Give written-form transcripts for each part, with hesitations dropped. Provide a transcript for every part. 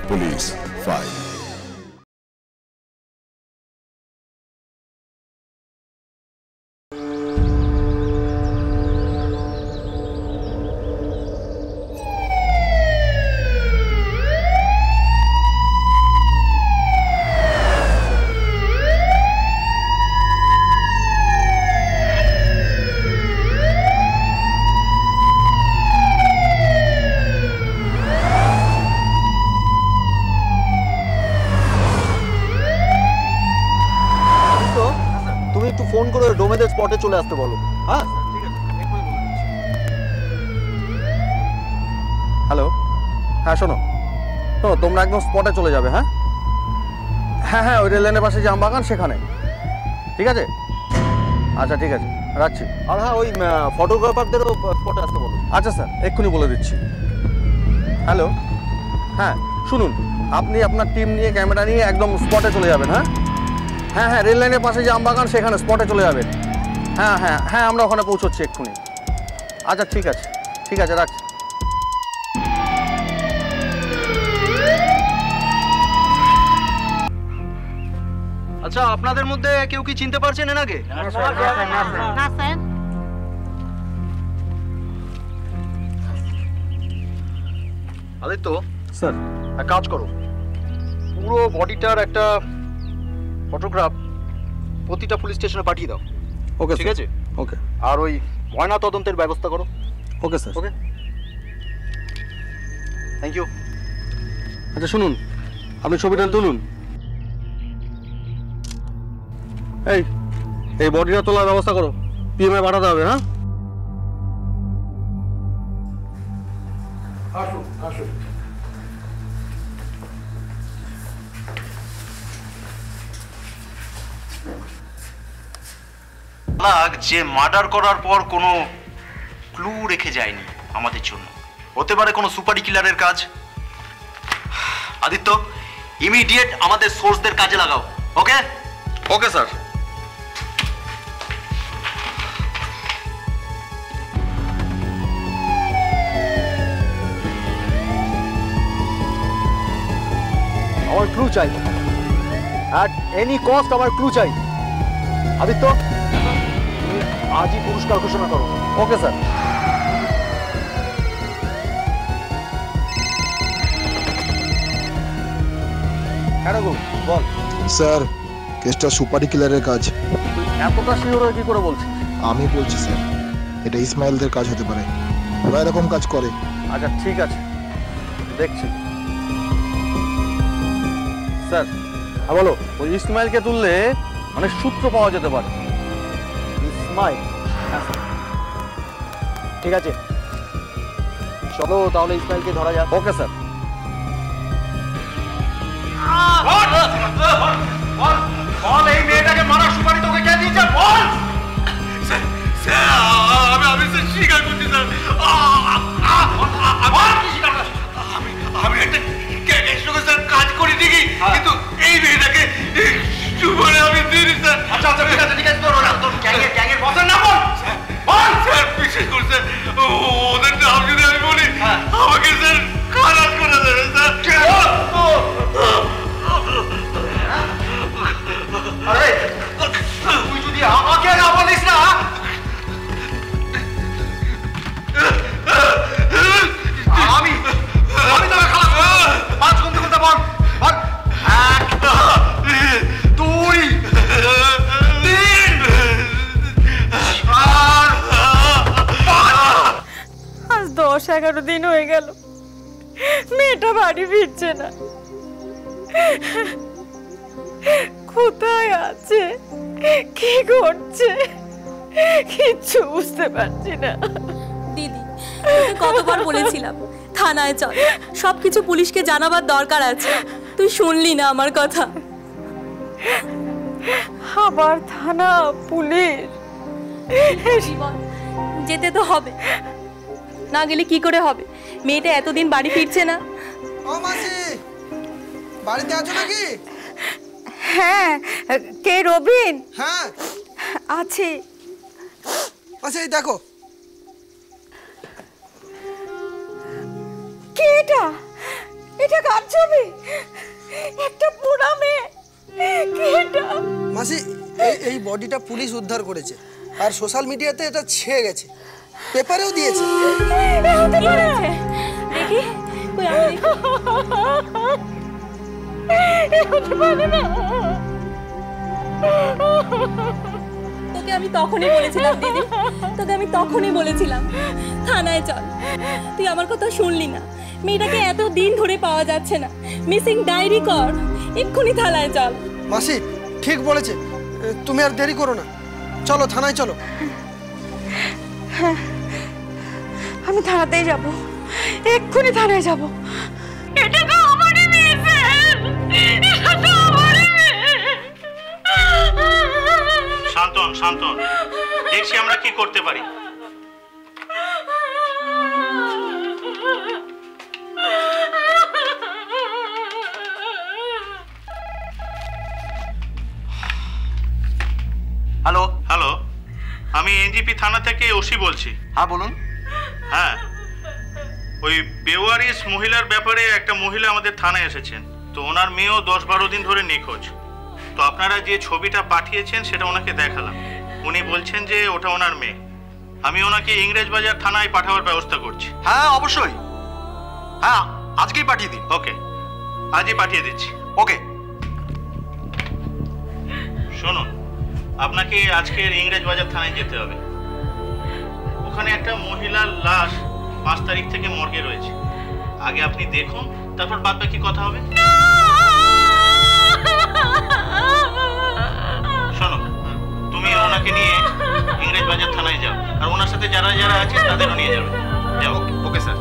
Police file. Phone করে ডোমেদের স্পটে চলে আসতে বলো। হ্যাঁ ঠিক আছে, হ্যালো, হ্যাঁ শোনো শোনো, তোমরা একদম স্পটে চলে যাবে। হ্যাঁ হ্যাঁ হ্যাঁ, ওই রেল লাইনের পাশে যে আমবাগান সেখানে, ঠিক আছে? আচ্ছা ঠিক আছে, রাখছি। আর হ্যাঁ, ওই ফটোগ্রাফারদেরও স্পটে আসতে বলো। আচ্ছা স্যার, এক্ষুনি বলে দিচ্ছি। হ্যালো, হ্যাঁ শুনুন, আপনি আপনার টিম নিয়ে ক্যামেরা নিয়ে একদম স্পটে চলে যাবেন। হ্যাঁ হ্যাঁ হ্যাঁ, রেল লাইনের পাশে যে আমবাগান সেখানে স্পটে চলে যাবেন। হ্যাঁ হ্যাঁ হ্যাঁ, আমরা ওখানে পৌঁছচ্ছি এক্ষুনি। আচ্ছা ঠিক আছে, ঠিক আছে, রাখছি। আচ্ছা, আপনাদের মধ্যে কেউ কি চিনতে পারছেন এনাকে? না স্যার। আদিত্য স্যার, এক কাজ করো, পুরো বডিটার একটা ফটোগ্রাফ প্রতিটা পুলিশ স্টেশনে পাঠিয়ে দাও। ওকে ঠিক আছে, ওকে। আর ওই ময়না তদন্তের ব্যবস্থা করো। Okay sir. Okay, thank you. আচ্ছা শুনুন, আপনি ছবিটা তুলুন। এই এই বডিটা তোলার ব্যবস্থা করো, পিএমএ পাঠাতে হবে। হ্যাঁ আসুন আসুন। যে মার্ডার করার পর কোনো ক্লু রেখে যায়নি আমাদের জন্য, হতে পারে কোনো সুপারি কিলারের কাজ। আদিত্য, ইমিডিয়েট আমাদের সোর্সদের কাজে লাগাও। ওকে ওকে স্যার। আমার ক্লু চাই, অ্যাট এনি কস্ট আমার ক্লু চাই। আদিত্য, তুমি আজই পুরস্কার ঘোষণা করো। Okay sir. হ্যাঁ গো, বল। স্যার, কেসটা সুপারি কিলারের কাজ। তুই এতটা শিওর হয়ে কি করে বলছিস? আমি বলছি স্যার, এটা ইসমাইলদের কাজ হতে পারে, ওরা এরকম কাজ করে। আচ্ছা ঠিক আছে, দেখছি। স্যার বলো, ওই ইসমাইলকে তুললে অনেক সূত্র পাওয়া যেতে পারে। ইসমাইল? ঠিক আছে, চলো তাহলে ইসমাইলকে ধরা যাক। Okay sir. বল, এই মেয়েটাকে মারার সুপারি তোকে কে দিয়েছে? বল। আমি স্বীকার করছি স্যার। আমি একটা গ্যাংয়ের সঙ্গে স্যার কাজ করি ঠিকই, কিন্তু এই মেয়েটাকে সুপারি আমি দিইনি স্যার। আচ্ছা আচ্ছা ঠিক আছে ঠিক আছে, তোর গ্যাংয়ের বসের নাম বল। বল স্যার, বিশেষ করে স্যার ওদের নাম যদি আমি বলি আমাকে স্যার খারাপ করে দেবে স্যার। আরে তুই যদি আমাকে না বলিস না, আমি তোকে খারাপ পাঁচ গুনতে গুনতে বল। এক, দুই, তিন, চার, আজ 10-11 দিন হয়ে গেল, মেয়েটা বাড়ি ফিরছে না। কোথায় আছে, কি করছে, কিচ্ছু বুঝতে পারছি না। দিদি, তোকে কতবার বলেছিলাম থানায় চল, সবকিছু পুলিশকে জানাবার দরকার আছে, তুই শুনলি না আমার কথা। আবার থানা, পুলিশ? যেতে তো হবে, না গেলে কি করে হবে? মেয়েটা এতদিন বাড়ি ফিরছে না। ও মাসি, বাড়িতে আছো নাকি? হ্যাঁ, কে রবিন? হ্যাঁ আছি। আচ্ছা, এই দেখো। কে এটা? এটা কার ছবি? একটা পোড়া মেয়ে। কি এটা? মাসি এই বডিটা পুলিশ উদ্ধার করেছে আর সোশ্যাল মিডিয়াতে এটা ছেয়ে গেছে, পেপারেও দিয়েছে। হতে পারে। দেখি কই আমি দেখি। হতে পারে না। তোকে আমি তখনই বলেছিলাম দিদি, তোকে আমি তখনই বলেছিলাম থানায় চল, তুই আমার কথা শুনলি না। মেয়েটাকে এত দিন ধরে পাওয়া যাচ্ছে না, মিসিং ডায়েরি কর, এক্ষুনি থানায় চল। মাসি ঠিক বলেছে, তুমি আর দেরি করো না, চলো থানায় চলো। আমি থানাতেই যাব, এক্ষুনি থানায় যাব। এটা তো আমারই মেয়ে স্যার, এটা তো আমারই মেয়ে। শান্তন শান্তন, দেখছি আমরা কি করতে পারি। হ্যালো হ্যালো, আমি এনজিপি থানা থেকে ওসি বলছি। হ্যাঁ বলুন। হ্যাঁ, ওই বেওয়ারিশ মহিলার ব্যাপারে একটা মহিলা আমাদের থানায় এসেছেন, তো ওনার মেয়েও 10-12 দিন ধরে নিখোঁজ। তো আপনারা যে ছবিটা পাঠিয়েছেন সেটা ওনাকে দেখালাম, উনি বলছেন যে ওটা ওনার মেয়ে। আমি ওনাকে ইংরেজবাজার থানায় পাঠাবার ব্যবস্থা করছি। হ্যাঁ অবশ্যই, হ্যাঁ আজকেই পাঠিয়ে দিন। ওকে, আজই পাঠিয়ে দিচ্ছি। ওকে। শুনুন, আপনাকে আজকের ইংরেজবাজার থানায় যেতে হবে। ওখানে একটা মহিলার লাশ 5 তারিখ থেকে মর্গে রয়েছে। আগে আপনি দেখুন, তারপর বাদ বাকি কথা হবে। শোনো, তুমি ওনাকে নিয়ে ইংরেজবাজার থানায় যাও, আর ওনার সাথে যারা যারা আছে তাদেরও নিয়ে যাবে। যাও। Okay sir.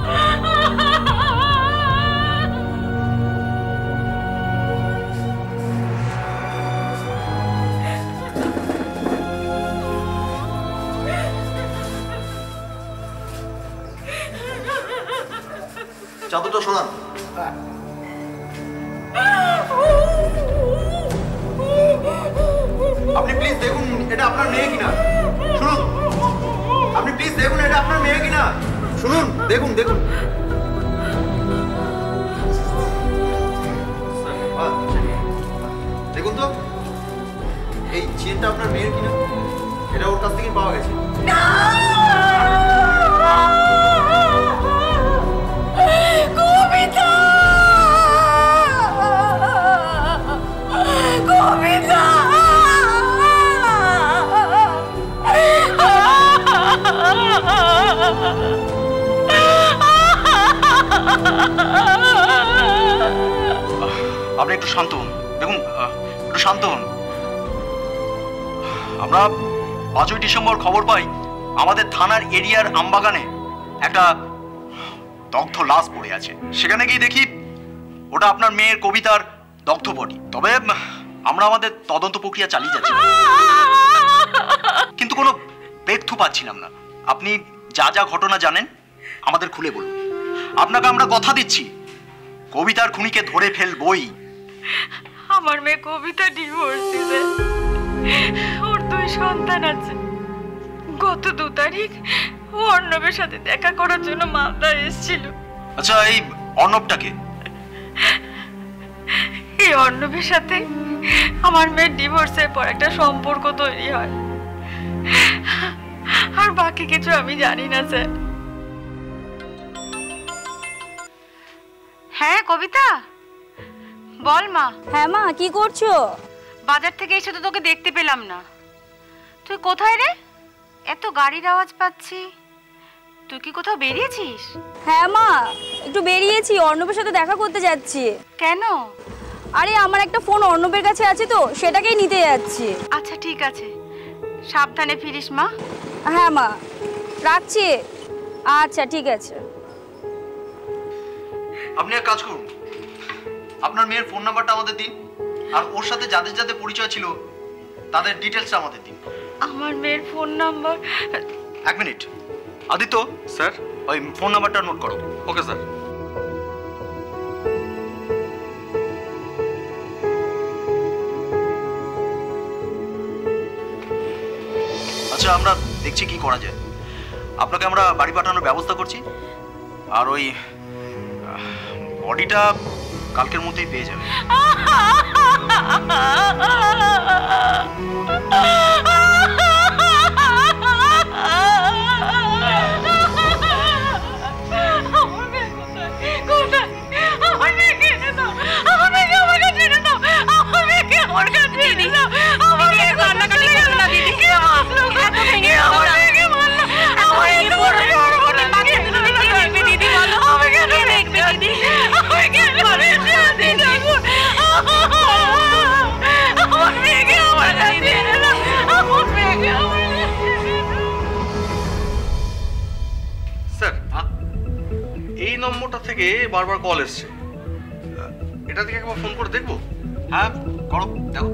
চাদরটা শোনান। আপনি প্লিজ দেখুন এটা আপনার মেয়ে কিনা। শুনুন, আপনি প্লিজ দেখুন এটা আপনার মেয়ে কিনা। শুনুন, দেখুন দেখুন। দেখুন তো, এই চেনটা আপনার মেয়ের কিনা। এটা ওর কাছ থেকে পাওয়া গেছে। কবিতা, কবিতা। আপনি একটু শান্ত হন। দেখুন, একটু শান্ত হন। আমরা 5ই ডিসেম্বর খবর পাই আমাদের থানার এরিয়ার আমবাগানে একটা দগ্ধ লাশ পড়ে আছে। সেখানে গিয়ে দেখি ওটা আপনার মেয়ের কবিতার দগ্ধ বডি। তবে আমরা আমাদের তদন্ত প্রক্রিয়া চালিয়ে যাচ্ছি, কিন্তু কোনো ব্রেকথ্রু পাচ্ছিলাম না। আপনি যা যা ঘটনা জানেন আমাদের খুলে বলুন। আপনাকে আমরা কথা দিচ্ছি, কবিতার খুনিকে ধরে ফেলবই। আমার মেয়ে কবিতা ডিভোর্স দিবে, ওর 2 সন্তান আছে। গত 2 তারিখ ও অর্ণবের সাথে দেখা করার জন্য মালদায় এসেছিল। আচ্ছা, এই অর্ণবটাকে? এই অর্ণবের সাথে আমার মেয়ের ডিভোর্সের পর একটা সম্পর্ক তৈরি হয়, আর বাকি কিছু আমি জানি না স্যার। হ্যাঁ কবিতা, বল মা। হ্যাঁ মা, কি করছো? বাজার থেকে এসে তো তোকে দেখতে পেলাম না। তুই কোথায় রে? এত গাড়ির আওয়াজ পাচ্ছি। তুই কি কোথাও বেরিয়েছিস? হ্যাঁ মা, একটু বেরিয়েছি, অর্ণবের সাথে দেখা করতে যাচ্ছি। কেন? আরে আমার একটা ফোন অর্ণবের কাছে আছে তো, সেটাকেই নিতে যাচ্ছি। আচ্ছা ঠিক আছে, সাবধানে ফিরিস মা। হ্যাঁ মা, রাখছি। আচ্ছা ঠিক আছে। আপনি এক কাজ করুন, আপনার মেয়ের ফোন নাম্বারটা আমাদের দিন, আর ওর সাথে যাদের যাদের পরিচয় ছিল তাদের ডিটেলসটা আমাদের দিন। আমার মেয়ের phone number? 1 minute. Aditya sir, ওই ফোন নাম্বারটা নোট করো। Okay sir. আচ্ছা, আমরা দেখছি কি করা যায়। আপনাকে আমরা বাড়ি পাঠানোর ব্যবস্থা করছি, আর ওই বডিটা কালকের মধ্যেই পেয়ে যাবে। এই নম্বরটা থেকে বারবার কল এসছে, এটা থেকে একবার ফোন করে দেখবো? হ্যাঁ করো, দেখো।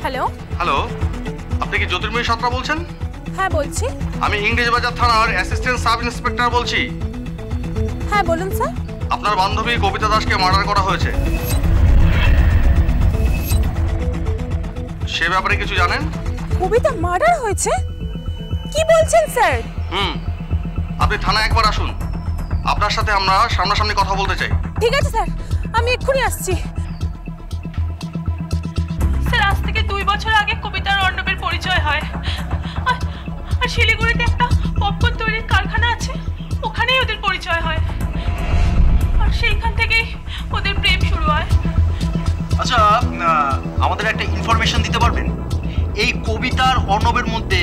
হ্যালো। হ্যালো, আপনি কি জ্যোতির্ময়ী সাঁতরা বলছেন? হ্যাঁ বলছি। আমি ইংরেজবাজার থানার অ্যাসিস্ট্যান্ট সাব ইন্সপেক্টর বলছি। হ্যাঁ বলুন স্যার। আপনার বান্ধবী কবিতা দাসকে মার্ডার করা হয়েছে, সে ব্যাপারে কিছু জানেন? কবিতা মার্ডার হয়েছে? কি বলছেন স্যার? আপনি থানায় একবার আসুন, আপনার সাথে আমরা সামনাসামনি কথা বলতে চাই। ঠিক আছে স্যার, আমি এক্ষুনি আসছি। স্যার, আজ থেকে 2 বছর আগে কবিতার অর্ণবের পরিচয় হয়। আর শিলিগুড়িতে একটা পপকর্ন তৈরির কারখানা আছে, ওখানেই ওদের পরিচয় হয়। আর সেইখান থেকেই ওদের প্রেম শুরু হয়। আচ্ছা, আমাদের একটা ইনফরমেশন দিতে পারবেন? এই কবিতার অর্ণবের মধ্যে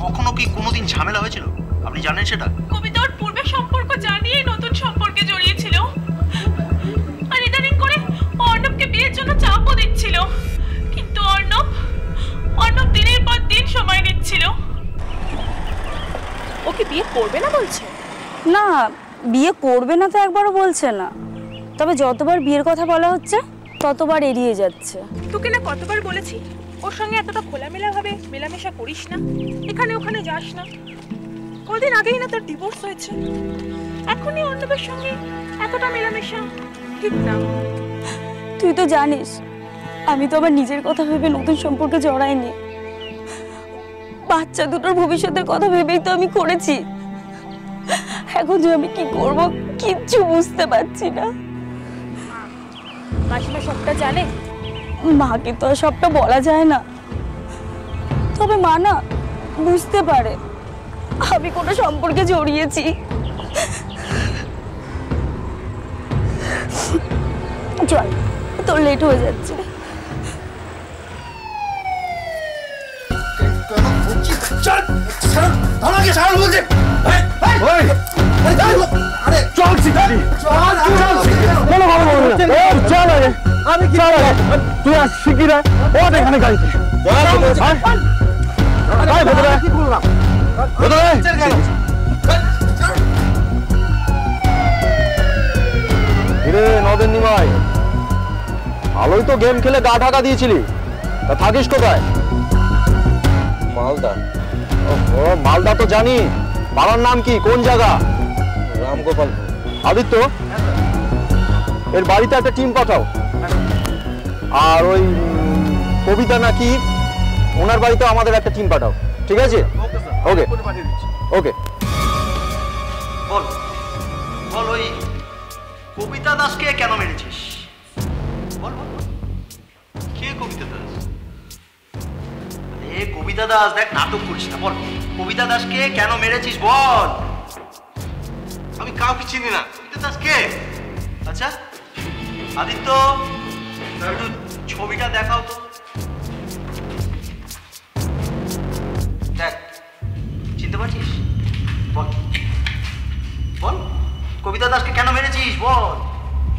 কখনো কি কোনোদিন ঝামেলা হয়েছিল? আপনি জানেন সেটা? কবিতা ওর পূর্বের সম্পর্ক জানিয়েই নতুন সম্পর্কে জড়িয়েছিল। আর ইদানিং করে অর্ণবকে বিয়ের জন্য চাপও দিচ্ছিল, কিন্তু অর্ণব দিনের পর দিন সময় নিচ্ছিল। ওকে বিয়ে করবে না বলছে? না, বিয়ে করবে না তো একবারও বলছে না, তবে যতবার বিয়ের কথা বলা হচ্ছে ততবার এড়িয়ে যাচ্ছে। তোকে না কতবার বলেছি ওর সঙ্গে এতটা খোলামেলা ভাবে মেলামেশা করিস না, এখানে ওখানে যাস না। কদিন আগেই না তোর ডিভোর্স হয়েছে, এখনই অর্ণবের সঙ্গে এতটা মেলামেশা ঠিক না। তুই তো জানিস আমি তো আমার নিজের কথা ভেবে নতুন সম্পর্কে জড়াইনি, বাচ্চা দুটোর ভবিষ্যতের কথা ভেবেই তো আমি করেছি। এখন যে আমি কি করব কিচ্ছু বুঝতে পারছি না। মাসিমা সবটা জানে? মাকে তো আর সবটা বলা যায় না, তবে মা না বুঝতে পারে আমি কোনো সম্পর্কে জড়িয়েছি। চল, তোর লেট হয়ে যাচ্ছে। নদেন নিমাই, ভালোই তো গেম খেলে গা ঢাকা দিয়েছিলি, তা থাকিস কোথায়? মালদা। ও মালদা তো জানি, পাড়ার নাম কি, কোন জায়গা? রামগোপাল। আদিত্য, এর বাড়িতে একটা টিম পাঠাও। আর ওই কবিতা নাকি ওনার বাড়িতে আমাদের একটা টিম পাঠাও, ঠিক আছে? ওকে ওকে। বল বল, ওই কবিতা দাসকে কেন মেরেছিস? বল বল, কে কবিতা দাস? আরে কবিতা দাস, দেখ নাটক করিস না, বল কবিতা দাসকে কেন মেরেছিস বল। আমি কাউকে চিনি না। কবিতা দাস কে? আচ্ছা আদিত্য, একটু ছবিটা দেখাও তো। দেখ, চিনতে পারছিস? বল বল, কবিতা দাসকে কেন মেরেছিস বল।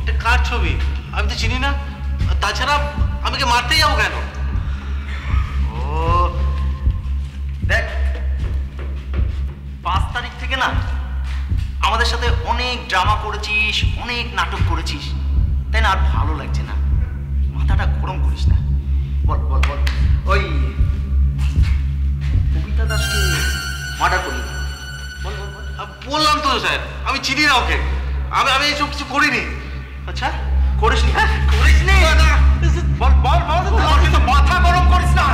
এটা কার ছবি? আমি তো চিনি না, তাছাড়া আমি কি মারতেই যাবো কেন? ও দেখ, 5 তারিখ থেকে না আমাদের সাথে অনেক ড্রামা করেছিস, অনেক নাটক করেছিস, তাই না? আর ভালো লাগছে না, মাথাটা গরম করিস না। বল বল বল, ওই কবিতা দাসকে মার্ডার করলি বল বল বল। বললাম তো স্যার, আমি চিনি না ওকে। আমি এসব কিছু করিনি। আচ্ছা, করিস নি? করিস নি? বল বল বল, তোর কিন্তু মাথা গরম করিস না।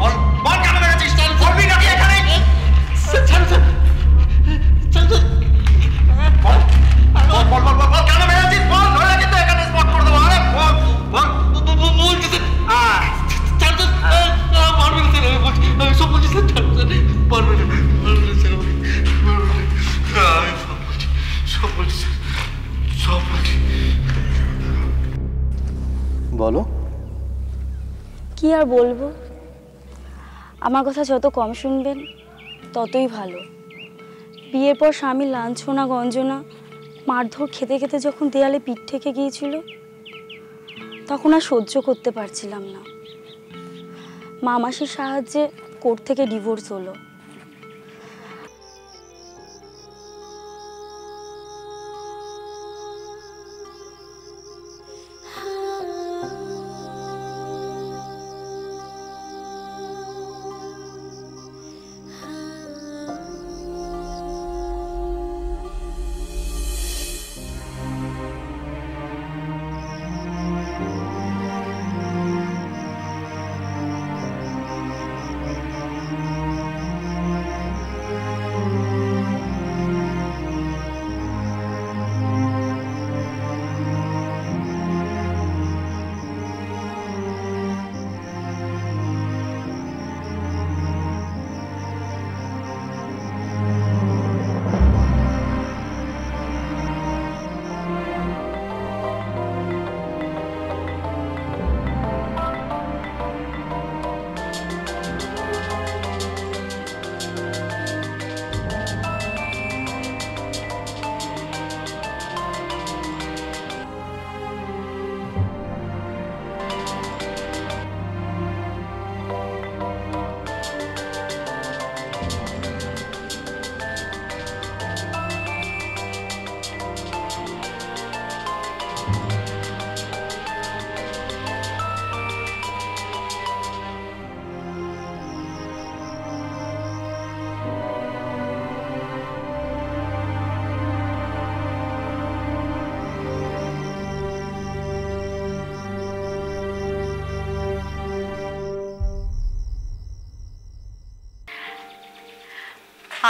বল বল, কেন মেরেছিস? বলবি নাকি এখানে? বল বল বল বল, কেন মেরেছিস? বল, নইলে কিন্তু এখানে স্পট করে দেবো। আরে বল বল, বলছিস পারবে না স্যার, আমি সব বলছি স্যার, পারবে না স্যার, আমি সব বলছি স্যার, সব বলছি। বলো। কি আর বলবো, আমার কথা যত কম শুনবেন ততই ভালো। বিয়ের পর স্বামী লাঞ্ছনা গঞ্জনা মারধর খেতে খেতে যখন দেয়ালে পিঠ ঠেকে গিয়েছিল, তখন আর সহ্য করতে পারছিলাম না। মামাসির সাহায্যে কোর্ট থেকে ডিভোর্স হলো।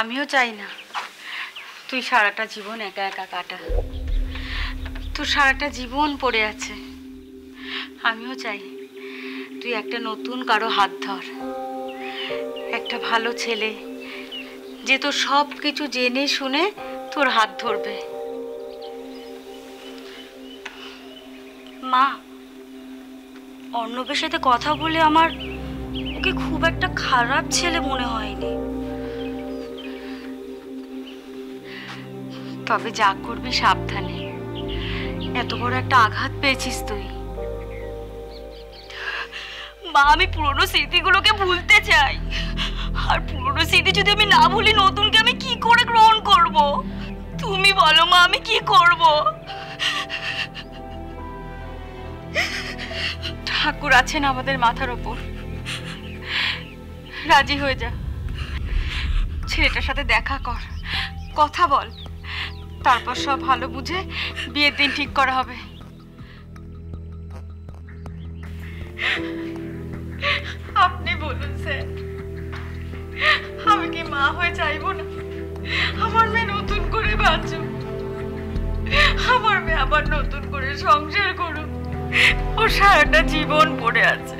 আমিও চাই না তুই সারাটা জীবন একা একা কাটা। তোর সারাটা জীবন পড়ে আছে। আমিও চাই তুই একটা নতুন কারো হাত ধর, একটা ভালো ছেলে যে তোর সব কিছু জেনে শুনে তোর হাত ধরবে। মা, অর্ণবের সাথে কথা বলে আমার ওকে খুব একটা খারাপ ছেলে মনে হয়নি। তবে যা করবি সাবধানে, এত বড় একটা আঘাত পেয়েছিস তুই। মা, আমি পুরনো স্মৃতিগুলোকে ভুলতে চাই, আর পুরনো স্মৃতি যদি আমি না ভুলি, নতুনকে আমি কি করে গ্রহণ করব? তুমি বলো মা, আমি কি করব? ঠাকুর আছেন আমাদের মাথার ওপর, রাজি হয়ে যা। ছেলেটার সাথে দেখা কর, কথা বল, তারপর সব ভালো বুঝে বিয়ের দিন ঠিক করা হবে। আপনি বলুন স্যার, আমি কি মা হয়ে চাইবো না আমার মেয়ে নতুন করে বাঁচুক, আমার মেয়ে আবার নতুন করে সংসার করুক? ও সারাটা জীবন পড়ে আছে,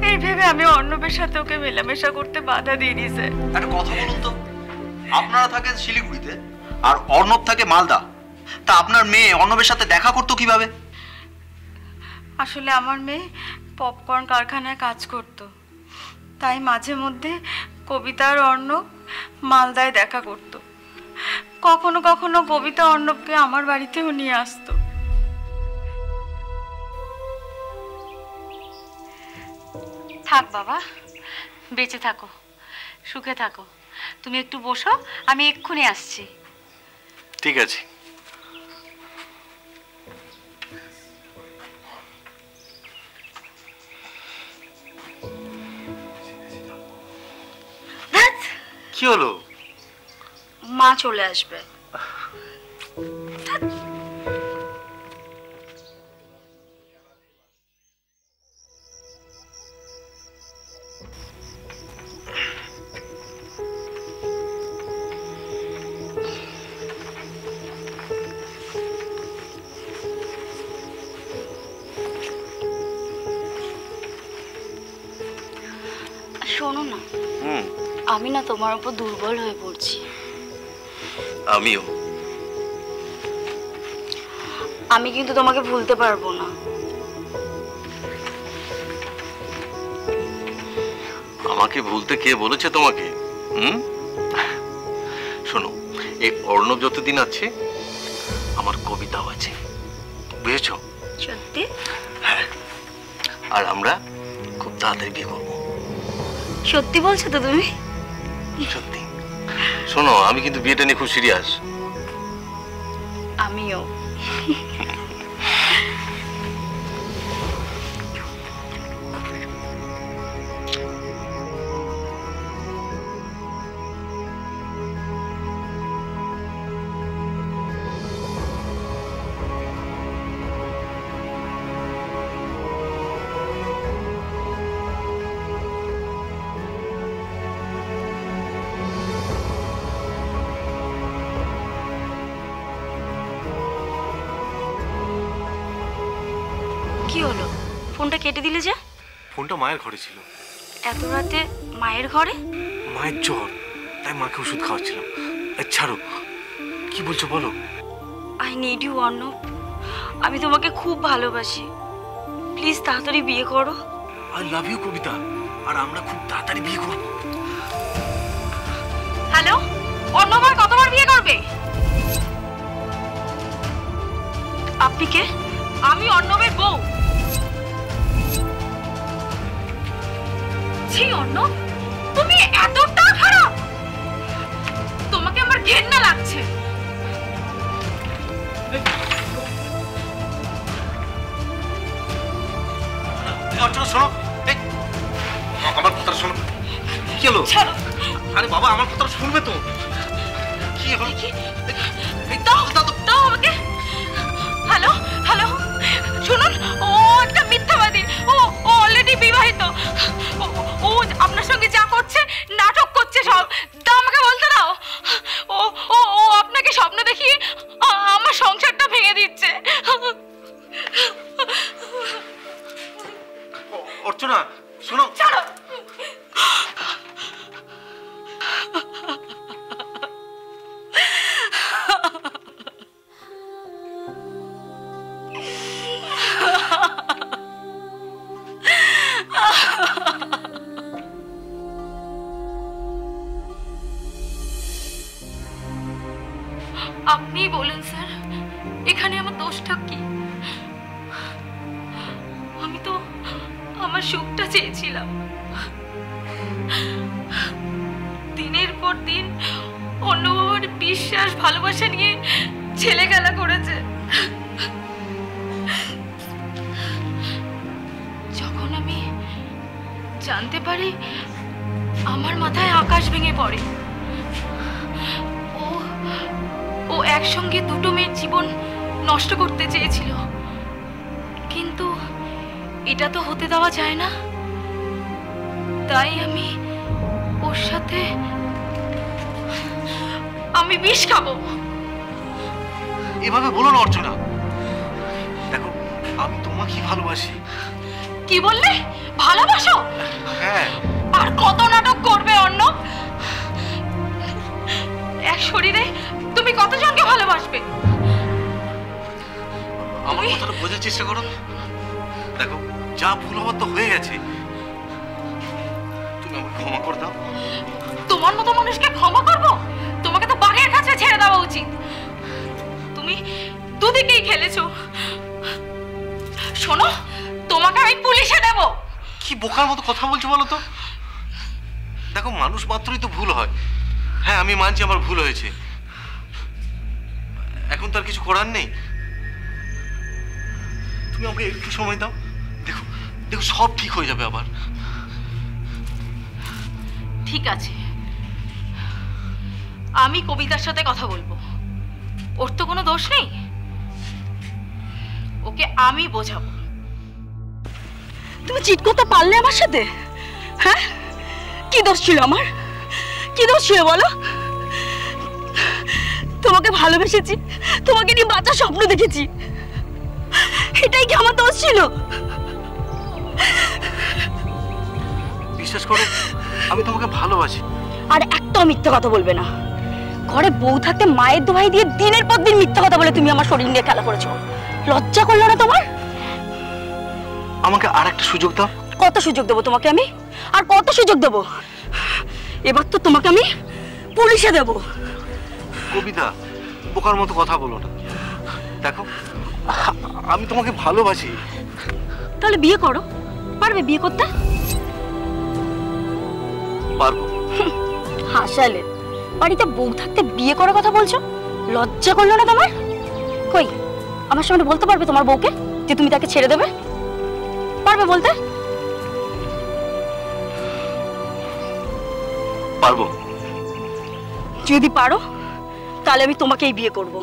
এই ভেবে আমি অর্ণবের সাথে ওকে মেলামেশা করতে বাধা দিইনি স্যার। একটা কথা বলুন তো, আপনারা থাকেন শিলিগুড়িতে আর অর্ণব থাকে মালদা, তা আপনার মেয়ে অর্ণবের সাথে দেখা করতো কিভাবে? আসলে আমার মেয়ে পপকর্ন কারখানায় কাজ করত, তাই মাঝে মধ্যে কবিতা আর অর্ণব মালদায় দেখা করত। কখনো কখনো কবিতা অর্ণবকে আমার বাড়িতেও নিয়ে আসতো। থাক বাবা, বেঁচে থাকো, সুখে থাকো। তুমি একটু বসো, আমি এক্ষুনি আসছি। ঠিক আছে। ধ্যাৎ, কি হলো? মা চলে আসবে। শোনো না, আমি না তোমার উপর দুর্বল হয়ে পড়ছি। আমিও। আমি কিন্তু তোমাকে ভুলতে পারবো না। আমাকে ভুলতে কে বলেছে তোমাকে? শোনো, এই অর্ণব যতদিন আছে আমার কবিতাও আছে, বুঝেছো? সত্যি? হ্যাঁ, আর আমরা খুব তাড়াতাড়ি বিয়ে করবো। সত্যি বলছো তো তুমি? সত্যি। শোনো, আমি কিন্তু বিয়েটা নিয়ে খুব সিরিয়াস। আমিও। কি হলো, ফোনটা কেটে দিলে যে? ফোনটা মায়ের ঘরে ছিল। এত রাতে মায়ের ঘরে? মায়ের জ্বর, তাই মাকে ওষুধ খাওয়াচ্ছিলাম। ছাড়ো, কি বলছো বলো। আই নিড ইউ অর্ণব, আমি তোমাকে খুব ভালোবাসি, প্লিজ তাড়াতাড়ি বিয়ে করো। আই লাভ ইউ কবিতা, আর আমরা খুব তাড়াতাড়ি বিয়ে করব। হ্যালো, অর্ণব আর কতবার বিয়ে করবে? আপনি কে? আমি অর্ণবের বউ। ছি অর্ণব, তুমি এতটা খারাপ, তোমাকে আমার ঘেন্না লাগছে। অর্চনা শোনো, আমার কথাটা শোনো। কি হলো? আরে বাবা, আমার কথাটা শুনবে তো। কি হলো? দাও আমাকে। হ্যালো হ্যালো, শুনুন, ও একটা মিথ্যাবাদী, ও অলরেডি বিবাহিত। ও আপনার সঙ্গে যা করছে, নাটক করছে সব। দাও আমাকে বলতে দাও। ও ও ও আপনাকে স্বপ্ন দেখিয়ে আমার সংসারটা ভেঙে দিচ্ছে। অর্চনা শোনো। ছাড়ো। আপনি বলেন স্যার, এখানে আমার দোষটা কি? আমি তো আমার সুখটা চেয়েছিলাম। দিনের পর দিন অন্য বাবার বিশ্বাস ভালোবাসা নিয়ে ছেলে খেলা করেছে। যখন আমি জানতে পারি আমার মাথায় আকাশ ভেঙে পড়ে, ও একসঙ্গে দুটো মেয়ের জীবন নষ্ট করতে চেয়েছিল, কিন্তু এটা তো হতে দেওয়া যায় না। তাই আমি ওর সাথে বিষ খাবো। এভাবে বলো না অর্চনা। দেখো, আমি তোমাকে ভালোবাসি। কি বললে? ভালোবাসো? হ্যাঁ। আর কত নাটক করবে অর্ণব? এক শরীরে তুমি কতজনকে ভালোবাসবে? আমার কথাটা বোঝার চেষ্টা করো। দেখো, যা ভুল হওয়ার তো হয়ে গেছে, তুমি আমাকে ক্ষমা করে দাও। তোমার মতো মানুষকে ক্ষমা করবো? তোমাকে তো বাঘের কাছে ছেড়ে দেওয়া উচিত। তুমি দুদিকেই খেলেছো। শোনো, তোমাকে আমি পুলিশে দেব। কি বোকার মতো কথা বলছো বলো তো? দেখো, মানুষ মাত্রই তো ভুল হয়। হ্যাঁ, আমি মানছি আমার ভুল হয়েছে, এখন তার কিছু করার নেই। তুমি আমাকে একটু সময় দাও। দেখো দেখো, সব ঠিক হয়ে যাবে আবার। ঠিক আছে, আমি কবিতার সাথে কথা বলবো। ওর তো কোনো দোষ নেই, ওকে আমি বোঝাবো। তুমি চিট করতে পারলে আমার সাথে? হ্যাঁ, কি দোষ ছিল আমার? কি দোষ ছিল বলো? তোমাকে ভালোবেসেছি, তোমাকে নিয়ে বাচ্চার স্বপ্ন দেখেছি, এটাই কি আমার দোষ ছিল? বিশ্বাস করো, আমি তোমাকে ভালোবাসি। আর একটা মিথ্যা কথা বলবে না। ঘরে বউ থাকতে মায়ের দোহাই দিয়ে দিনের পর দিন মিথ্যা কথা বলে তুমি আমার শরীর নিয়ে খেলা করেছো। লজ্জা করলো না তোমার? আমাকে আরেকটা সুযোগ দাও। কত সুযোগ দেবো তোমাকে আমি? আর কত সুযোগ দেবো? এবার তো তোমাকে আমি পুলিশে দেবো। কবিতা, বোকার মতো কথা বলো না। দেখো, আমি তোমাকে ভালোবাসি। তাহলে বিয়ে করো। পারবে বিয়ে করতে? পারবো। হাসালে, বাড়িতে বউ থাকতে বিয়ে করার কথা বলছো? লজ্জা করলো না তোমার? কই, আমার সামনে বলতে পারবে তোমার বউকে যে তুমি তাকে ছেড়ে দেবে? পারবে বলতে? পারবো। যদি পারো তাহলে আমি তোমাকেই বিয়ে করব।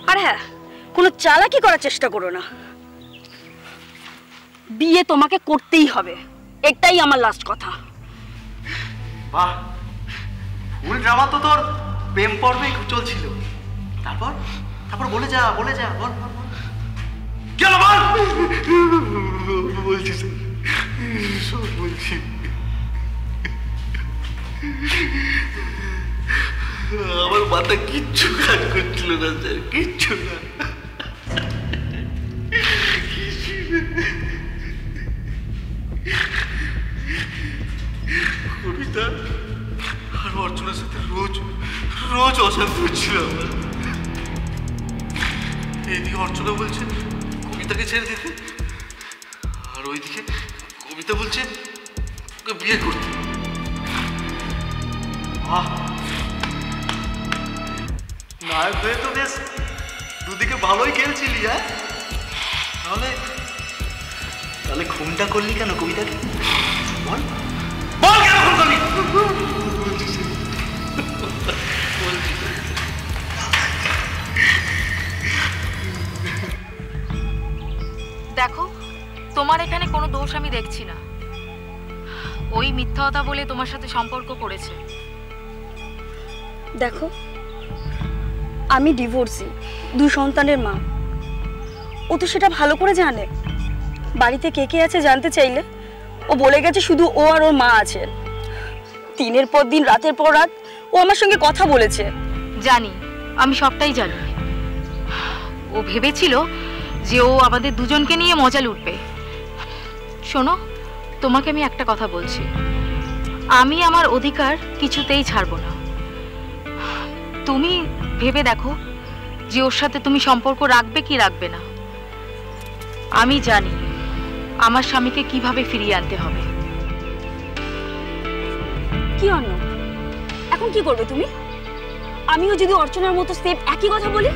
আর হ্যাঁ, কোনো চালাকি করার চেষ্টা করো না। বিয়ে তোমাকে করতেই হবে, এটাই আমার লাস্ট কথা। বাহ, ফুল ড্রামা তো তোর প্রেম পর্বেই চলছিল। তারপর তারপর বলে যা, বল বল বল। কেন বল? বলছি স্যার, সব বলছি। আমার মাথা কিচ্ছু কাজ করছিল না স্যার, কিচ্ছু না। কবিতা আর অর্চনার সাথে রোজ রোজ অশান্তি হচ্ছিল আমার। এইদিকে অর্চনা বলছে কবিতাকে ছেড়ে দিতে, আর ওইদিকে কবিতা বলছে ওকে বিয়ে করতে। নায়ক হয়ে তো বেশ দুদিকে ভালোই খেলছিলি। হ্যাঁ, তাহলে তাহলে খুনটা করলি কেন কবিতাকে? বল বল, কেন খুন করলি? দেখো, তোমার এখানে কোনো দোষ আমি দেখছি না। ওই মিথ্যা কথা বলে তোমার সাথে সম্পর্ক করেছে। দেখো, আমি ডিভোর্সি, 2 সন্তানের মা। ও তো সেটা ভালো করে জানে। বাড়িতে কে কে আছে জানতে চাইলে ও বলে গেছে শুধু ও আর ওর মা আছে। দিনের পর দিন, রাতের পর রাত ও আমার সঙ্গে কথা বলেছে। জানি, আমি সবটাই জানি। ও ভেবেছিল যে ও আমাদের দুজনকে নিয়ে মজা লুটবে। শোনো, তোমাকে আমি একটা কথা বলছি, আমি আমার অধিকার কিছুতেই ছাড়বো না। তুমি ভেবে দেখো যে ওর সাথে তুমি সম্পর্ক রাখবে কি রাখবে না। আমি জানি আমার স্বামীকে কিভাবে ফিরিয়ে আনতে হবে। কি অন্য, এখন কি করবে তুমি? আমিও যদি অর্চনার মতো সেম একই কথা বলি,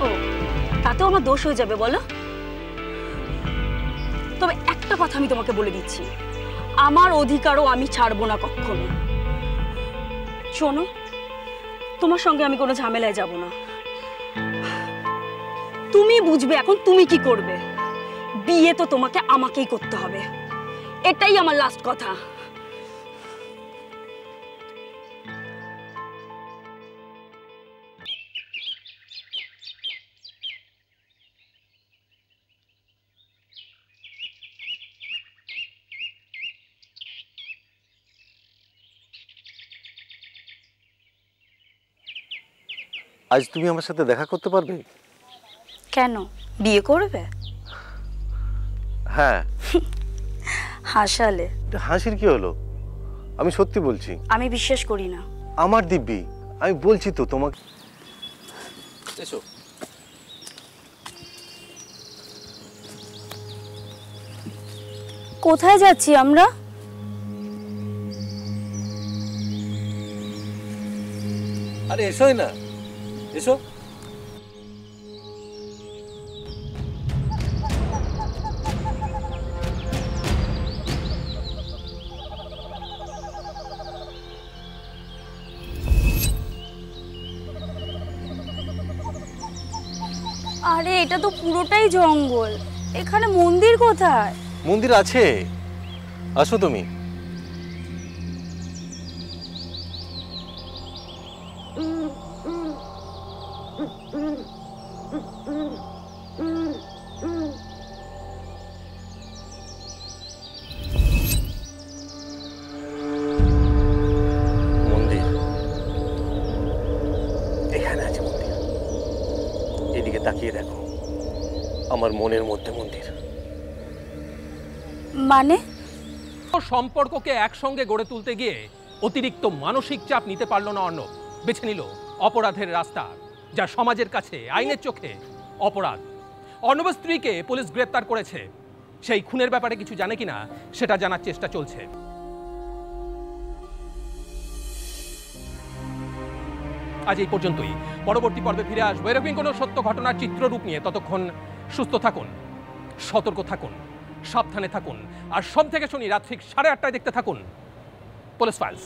ও তাতেও আমার দোষ হয়ে যাবে বলো? তবে একটা কথা আমি তোমাকে বলে দিচ্ছি, আমার অধিকারও আমি ছাড়বো না কখনো। শোনো, তোমার সঙ্গে আমি কোনো ঝামেলায় যাব না। তুমি বুঝবে এখন তুমি কি করবে। বিয়ে তো তোমাকে আমাকেই করতে হবে, এটাই আমার লাস্ট কথা। আজ তুমি আমার সাথে দেখা করতে পারবে? কেন, বিয়ে করবে? হ্যাঁ। হাসালে। হাসির কি হলো? আমি সত্যি বলছি। আমি বিশ্বাস করি না। আমার দিব্যি, আমি বলছি তো তোমাকে। এসো। কোথায় যাচ্ছি আমরা? আরে এসোই না, এসো। আরে এটা তো পুরোটাই জঙ্গল, এখানে মন্দির কোথায়? মন্দির আছে, আসো তুমি। মন্দির এখানে আছে, মন্দির এদিকে তাকিয়ে দেখো, আমার মনের মধ্যে মন্দির। মানে সম্পর্ককে একসঙ্গে গড়ে তুলতে গিয়ে অতিরিক্ত মানসিক চাপ নিতে পারল না অর্ণব, বেছে নিল অপরাধের রাস্তা, যা সমাজের কাছে আইনের চোখে অপরাধ। অর্ণবের স্ত্রীকে পুলিশ গ্রেপ্তার করেছে, সেই খুনের ব্যাপারে কিছু জানে কিনা সেটা জানার চেষ্টা চলছে। আজ এই পর্যন্তই, পরবর্তী পর্বে ফিরে আসবো এরকম কোনো সত্য ঘটনার চিত্ররূপ নিয়ে। ততক্ষণ সুস্থ থাকুন, সতর্ক থাকুন, সাবধানে থাকুন, আর সব থেকে শুনি রাত ঠিক 8:30টায় দেখতে থাকুন পুলিশ ফাইলস।